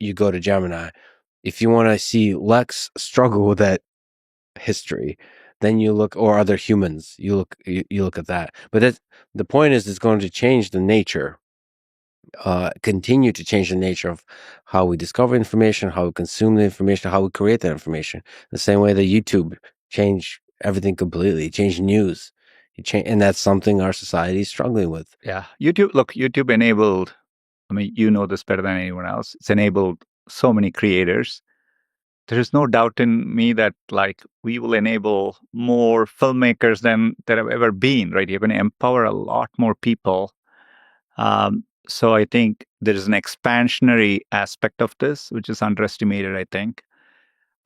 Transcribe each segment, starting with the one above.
you go to Gemini. If you want to see Lex struggle with that history, then you look, or other humans, you look at that. But the point is, it's going to change the nature, continue to change the nature of how we discover information, how we consume the information, how we create that information. The same way that YouTube changed everything completely, changed news. And that's something our society is struggling with. Yeah. YouTube enabled, I mean, you know this better than anyone else. It's enabled so many creators. There is no doubt in me that like we will enable more filmmakers than there have ever been, right? You're going to empower a lot more people. So I think there is an expansionary aspect of this, which is underestimated, I think.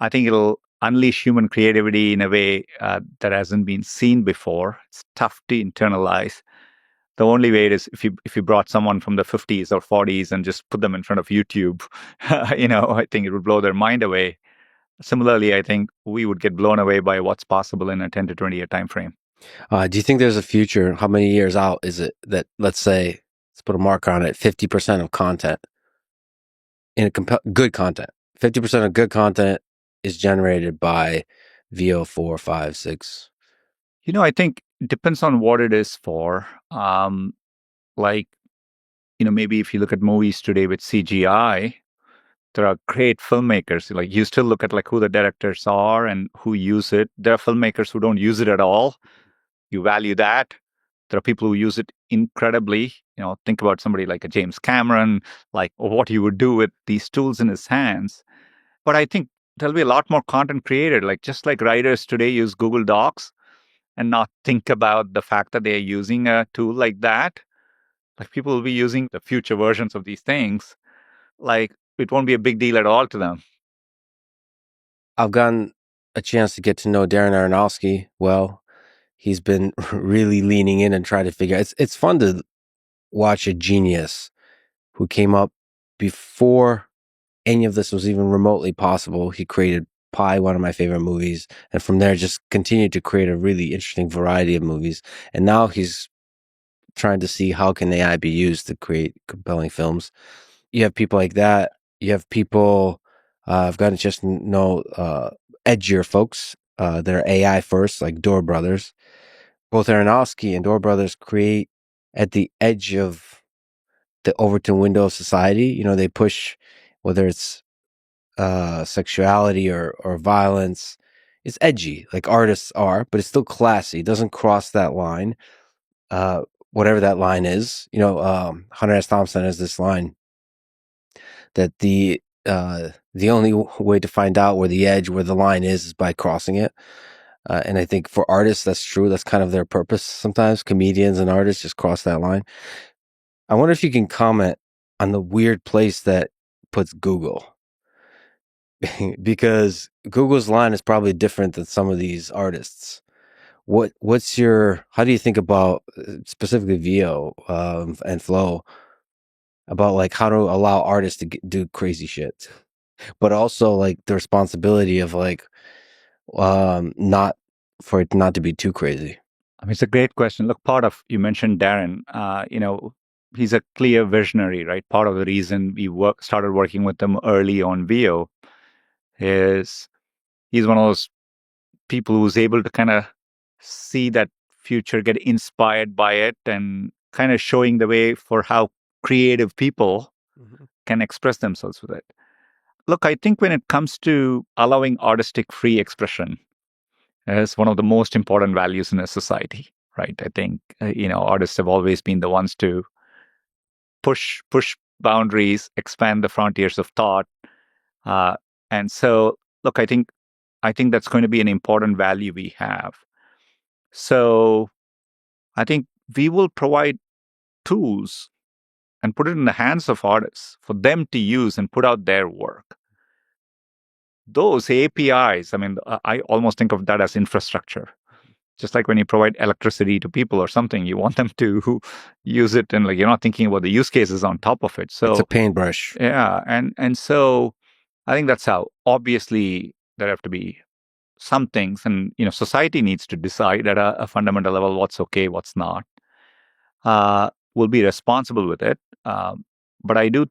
I think it'll unleash human creativity in a way that hasn't been seen before. It's tough to internalize. The only way is if you brought someone from the 50s or 40s and just put them in front of YouTube, I think it would blow their mind away. Similarly, I think we would get blown away by what's possible in a 10 to 20 year time frame. Do you think there's a future? How many years out is it that, let's say, let's put a mark on it, 50% of content in good content, 50% of good content is generated by VO4, 5, 6? I think it depends on what it is for. Like, maybe if you look at movies today with CGI, there are great filmmakers. Like you still look at like who the directors are and who use it. There are filmmakers who don't use it at all. You value that. There are people who use it incredibly. Think about somebody like a James Cameron, like what he would do with these tools in his hands. But I think there'll be a lot more content created, like just like writers today use Google Docs and not think about the fact that they're using a tool like that. Like people will be using the future versions of these things. Like it won't be a big deal at all to them. I've gotten a chance to get to know Darren Aronofsky well. He's been really leaning in and trying to figure out. It's fun to watch a genius who came up before any of this was even remotely possible. He created Pi, one of my favorite movies, and from there just continued to create a really interesting variety of movies. And now he's trying to see how can AI be used to create compelling films. You have people like that. You have people, I've gotten just know edgier folks that are AI first, like Door Brothers. Both Aronofsky and Door Brothers create at the edge of the Overton window of society. They push, whether it's sexuality or violence. It's edgy, like artists are, but it's still classy. It doesn't cross that line, whatever that line is. Hunter S. Thompson has this line that the only way to find out where the line is by crossing it. And I think for artists, that's true. That's kind of their purpose. Sometimes comedians and artists just cross that line. I wonder if you can comment on the weird place that puts Google. Because Google's line is probably different than some of these artists. How do you think about specifically VO and Flow, about like how to allow artists to do crazy shit, but also like the responsibility of like not for it not to be too crazy? I mean, it's a great question. Look, you mentioned Darren, he's a clear visionary, right? Part of the reason we started working with him early on VO is he's one of those people who's able to kind of see that future, get inspired by it, and kind of showing the way for how creative people can express themselves with it. Look, I think when it comes to allowing artistic free expression, is one of the most important values in a society, right? I think, artists have always been the ones to push boundaries, expand the frontiers of thought. And so, look, I think that's going to be an important value we have. So I think we will provide tools and put it in the hands of artists for them to use and put out their work. Those APIs, I mean, I almost think of that as infrastructure. Just like when you provide electricity to people or something, you want them to use it, and like you're not thinking about the use cases on top of it. So it's a paintbrush. Yeah, and so I think that's how. Obviously, there have to be some things, and society needs to decide at a fundamental level what's okay, what's not. We'll be responsible with it, but I do